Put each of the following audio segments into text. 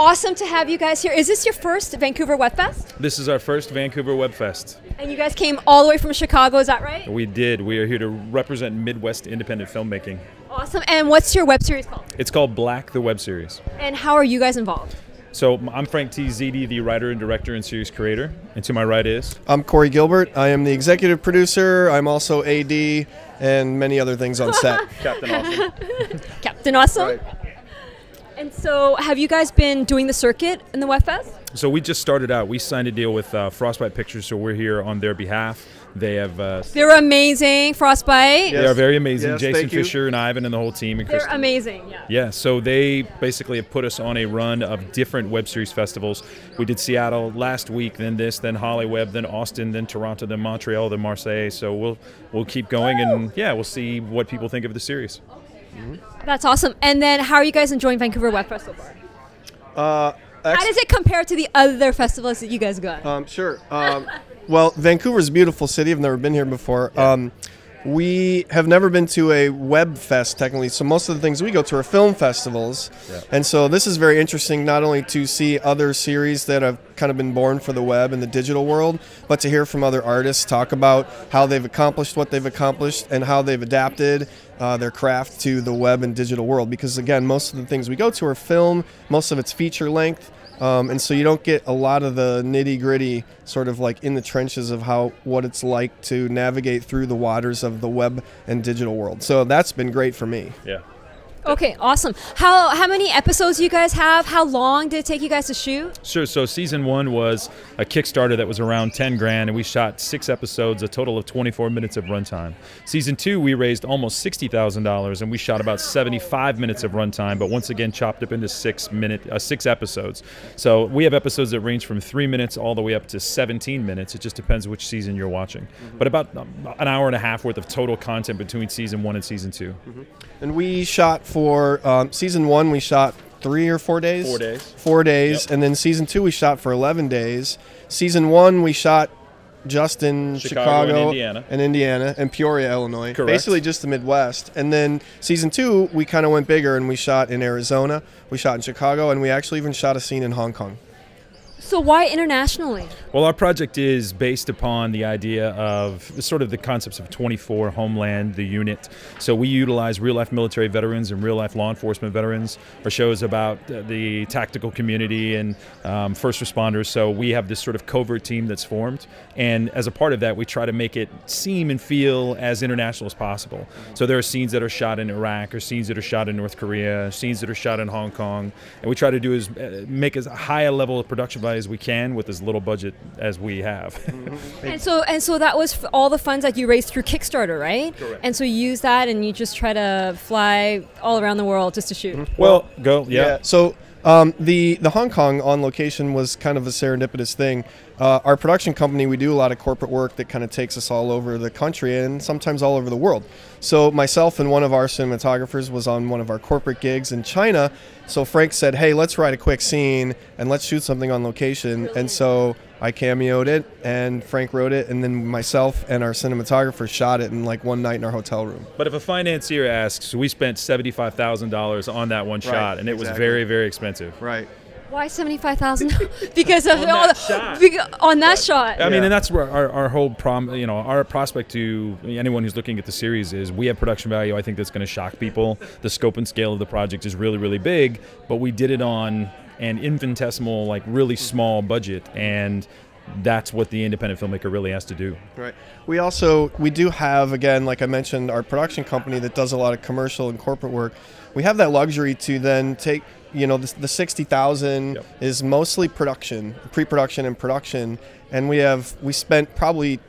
awesome to have you guys here. Is this your first Vancouver Web Fest? This is our first Vancouver Web Fest. And you guys came all the way from Chicago, is that right? We did. We are here to represent Midwest independent filmmaking. Awesome. And what's your web series called? It's called Black, the web series. And how are you guys involved? So I'm Frank T. Ziede, the writer and director and series creator. And to my right is? I'm Corey Gilbert. I am the executive producer. I'm also AD and many other things on set. Captain Awesome. Captain Awesome? Right. And so have you guys been doing the circuit in the Web Fest? So we just started out. We signed a deal with Frostbite Pictures, so we're here on their behalf. They have... They're amazing, Frostbite. Yes. They are very amazing. Yes, Jason thank you. Fisher and Ivan and the whole team. And They're Kristen. amazing, yeah. Yeah, so they basically have put us on a run of different web series festivals. We did Seattle last week, then this, then Hollywood, then Austin, then Toronto, then Montreal, then Marseille. So we'll keep going, and yeah, we'll see what people think of the series. That's awesome. And then how are you guys enjoying Vancouver Web Fest so far? How does it compare to the other festivals that you guys go on? Sure. Well, Vancouver's a beautiful city. I've never been here before. We have never been to a web fest, technically, so most of the things we go to are film festivals. Yeah. And so this is very interesting, not only to see other series that have kind of been born for the web and the digital world, but to hear from other artists talk about how they've accomplished what they've accomplished and how they've adapted their craft to the web and digital world. Because again, most of the things we go to are film, most of it's feature length. And so you don't get a lot of the nitty-gritty sort of like in the trenches of what it's like to navigate through the waters of the web and digital world. So that's been great for me. Yeah. Okay, awesome. How many episodes do you guys have? How long did it take you guys to shoot? Sure. So season 1 was a Kickstarter that was around 10 grand, and we shot 6 episodes, a total of 24 minutes of runtime. Season 2, we raised almost $60,000, and we shot about 75 minutes of runtime, but once again chopped up into 6 episodes. So we have episodes that range from 3 minutes all the way up to 17 minutes. It just depends which season you're watching. But about an hour and a half worth of total content between season 1 and season 2. And we shot for season 1, we shot 3 or 4 days? 4 days. 4 days. Yep. And then season 2, we shot for 11 days. Season 1, we shot just in Chicago and Indiana and Peoria, Illinois. Correct. Basically just the Midwest. And then season 2, we kind of went bigger and we shot in Arizona, we shot in Chicago, and we actually even shot a scene in Hong Kong. So why internationally? Well, our project is based upon the idea of sort of the concepts of 24 Homeland, the unit. So we utilize real-life military veterans and real-life law enforcement veterans. Our show is about the tactical community and first responders. So we have this sort of covert team that's formed. And as a part of that, we try to make it seem and feel as international as possible. So there are scenes that are shot in Iraq, or scenes that are shot in North Korea, scenes that are shot in Hong Kong. And we try to do is make as high a level of production value as we can with as little budget as we have. And so that was all the funds that you raised through Kickstarter, right? Correct. And so you use that and you just try to fly all around the world just to shoot. Well, go, yeah. So the Hong Kong on location was kind of a serendipitous thing. Our production company, we do a lot of corporate work that kind of takes us all over the country and sometimes all over the world. So myself and one of our cinematographers was on one of our corporate gigs in China. So Frank said, hey, let's write a quick scene and let's shoot something on location. Brilliant. And so I cameoed it and Frank wrote it, and then myself and our cinematographer shot it in like one night in our hotel room. But if a financier asks, we spent $75,000 on that one shot, and it was very, very expensive. Right. Why $75,000? Because of On that shot. On that shot. I mean, and that's where our whole our prospect to anyone who's looking at the series is we have production value. I think that's going to shock people. The scope and scale of the project is really, really big, but we did it on an infinitesimal, like really small budget, and that's what the independent filmmaker really has to do. Right. We do have, again, like I mentioned, our production company that does a lot of commercial and corporate work. We have that luxury to then take, the 60,000 is mostly production, pre-production and production, and we spent probably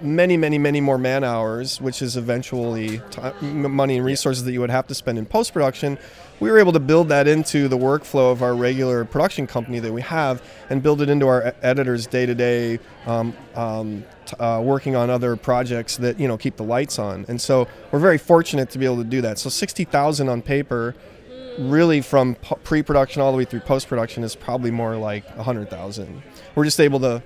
many more man hours, which is eventually money and resources that you would have to spend in post-production. We were able to build that into the workflow of our regular production company that we have and build it into our editors day-to-day working on other projects that keep the lights on. And so we're very fortunate to be able to do that. So 60,000 on paper, really from pre-production all the way through post-production, is probably more like 100,000. We're just able to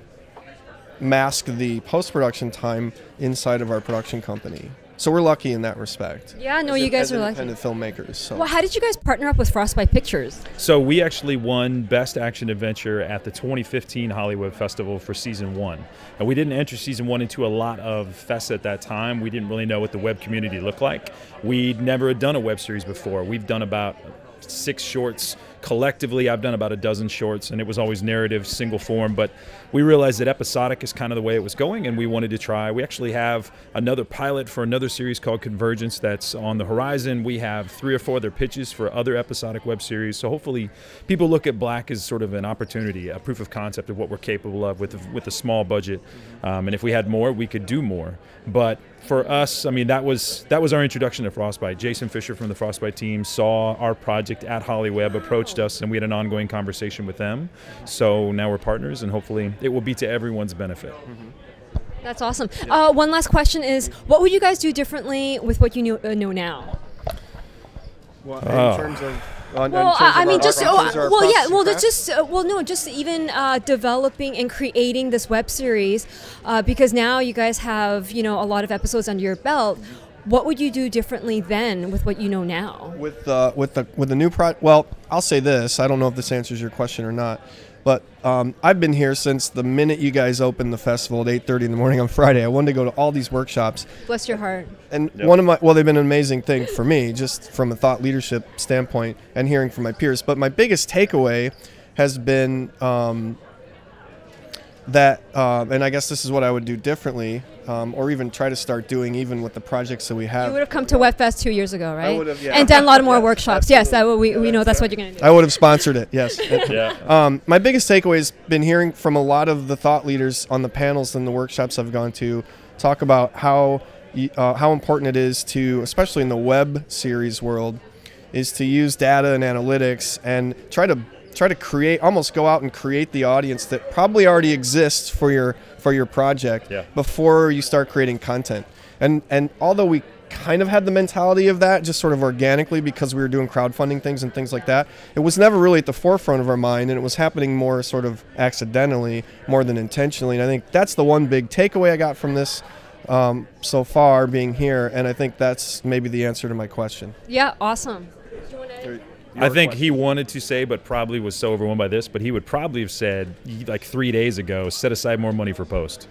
mask the post-production time inside of our production company. So we're lucky in that respect. Yeah, no, you guys are lucky. Independent filmmakers. So. Well, how did you guys partner up with Frostbite Pictures? So we actually won Best Action Adventure at the 2015 Hollywood Festival for Season 1. And we didn't enter Season 1 into a lot of fests at that time. We didn't really know what the web community looked like. We'd never done a web series before. We've done about 6 shorts. Collectively, I've done about a dozen shorts, and it was always narrative, single form, but we realized that episodic is kind of the way it was going, and we wanted to try. We actually have another pilot for another series called Convergence that's on the horizon. We have 3 or 4 other pitches for other episodic web series, so hopefully people look at Black as sort of an opportunity, a proof of concept of what we're capable of with a small budget, and if we had more, we could do more. But for us, I mean, that was our introduction to Frostbite. Jason Fisher from the Frostbite team saw our project at Hollyweb, approached us, and we had an ongoing conversation with them. So now we're partners, and hopefully it will be to everyone's benefit. That's awesome. One last question is, what would you guys do differently with what you know now? Well, in terms of... just even developing and creating this web series, because now you guys have, a lot of episodes under your belt. What would you do differently then with what you know now? With the new project, well, I'll say this. I don't know if this answers your question or not, but I've been here since the minute you guys opened the festival at 8:30 in the morning on Friday. I wanted to go to all these workshops. Bless your heart. And they've been an amazing thing for me, just from a thought leadership standpoint and hearing from my peers. But my biggest takeaway has been that, and I guess this is what I would do differently, or even try to start doing, even with the projects that we have. You would have come to WebFest 2 years ago, right? I would have, yeah. And done a lot more workshops. Yes, we know that's what you're going to do. I would have sponsored it, yes. Yeah. My biggest takeaway has been hearing from a lot of the thought leaders on the panels and the workshops I've gone to talk about how important it is to, especially in the web series world, is to use data and analytics and try to create, almost go out and create the audience that probably already exists for your project before you start creating content. And although we kind of had the mentality of that just sort of organically because we were doing crowdfunding things and things like that, it was never really at the forefront of our mind, and it was happening more sort of accidentally more than intentionally. And I think that's the one big takeaway I got from this so far, being here, and I think that's maybe the answer to my question. Yeah, awesome. I think he wanted to say, but probably was so overwhelmed by this, but he would probably have said, like 3 days ago, set aside more money for post.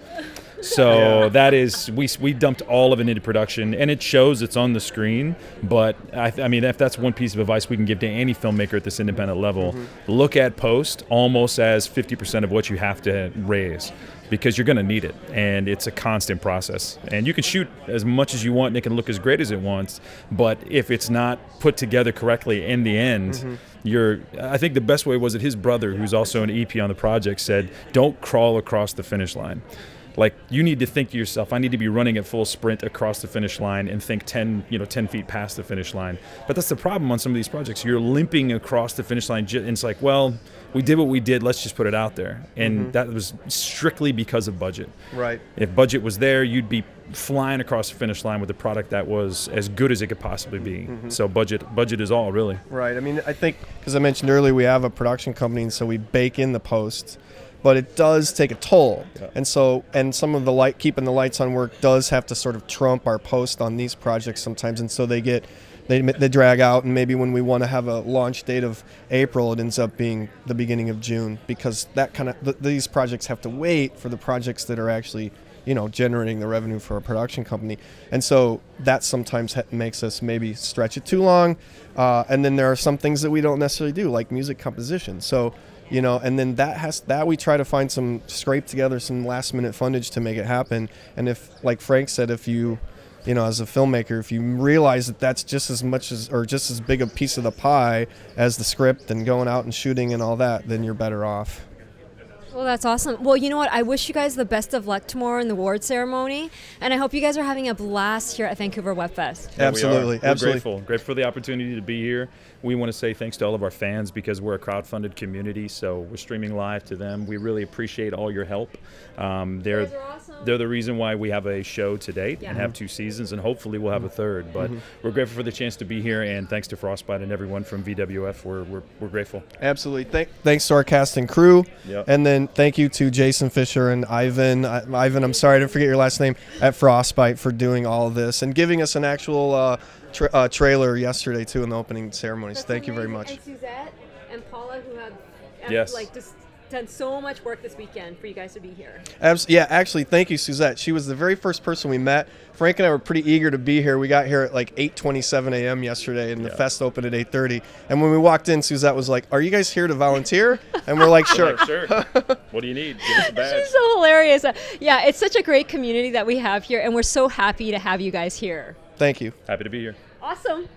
So that is, we dumped all of it into production, and it shows, it's on the screen. But I mean, if that's one piece of advice we can give to any filmmaker at this independent level, look at post almost as 50% of what you have to raise, because you're going to need it, and it's a constant process. And you can shoot as much as you want, and it can look as great as it wants, but if it's not put together correctly in the end, I think the best way was that his brother, who's also an EP on the project, said, don't crawl across the finish line. Like, you need to think to yourself, I need to be running at full sprint across the finish line and think 10 feet past the finish line. But that's the problem on some of these projects. You're limping across the finish line, and it's like, well, we did what we did, let's just put it out there. And that was strictly because of budget. Right. If budget was there, you'd be flying across the finish line with a product that was as good as it could possibly be. So budget is all, really. Right. I mean, I think, because I mentioned earlier, we have a production company, and so we bake in the post. But it does take a toll, and some of the keeping the lights on work does have to sort of trump our post on these projects sometimes, and so they drag out, and maybe when we want to have a launch date of April, it ends up being the beginning of June, because that these projects have to wait for the projects that are actually generating the revenue for a production company, and so that sometimes makes us maybe stretch it too long, and then there are some things that we don't necessarily do, like music composition. So. And then that we try to scrape together some last minute fundage to make it happen. And if, like Frank said, if you as a filmmaker, if you realize that that's just as much as, or just as big a piece of the pie as the script and going out and shooting and all that, then you're better off. Well, that's awesome. Well, you know what? I wish you guys the best of luck tomorrow in the award ceremony, and I hope you guys are having a blast here at Vancouver Web Fest. Yeah, absolutely. We're grateful for the opportunity to be here. We want to say thanks to all of our fans, because we're a crowdfunded community, so we're streaming live to them. We really appreciate all your help. They're the reason why we have a show to date and have 2 seasons, and hopefully we'll have a 3rd. But we're grateful for the chance to be here, and thanks to Frostbite and everyone from VWF. We're grateful. Absolutely. Thanks to our cast and crew. Yep. And then thank you to Jason Fisher and Ivan. Ivan, I'm sorry I didn't forget your last name, at Frostbite for doing all of this and giving us an actual trailer yesterday too in the opening ceremonies. That's thank you very amazing. much. And Suzette and Paula, who have Yes. like just done so much work this weekend for you guys to be here. Yeah, actually, thank you, Suzette. She was the very first person we met. Frank and I were pretty eager to be here. We got here at like 8:27 a.m. yesterday, and the fest opened at 8:30. And when we walked in, Suzette was like, "Are you guys here to volunteer?" And we're like, "Sure." Like, sure. What do you need? Give us a badge. She's so hilarious. Yeah, it's such a great community that we have here, and we're so happy to have you guys here. Thank you. Happy to be here. Awesome.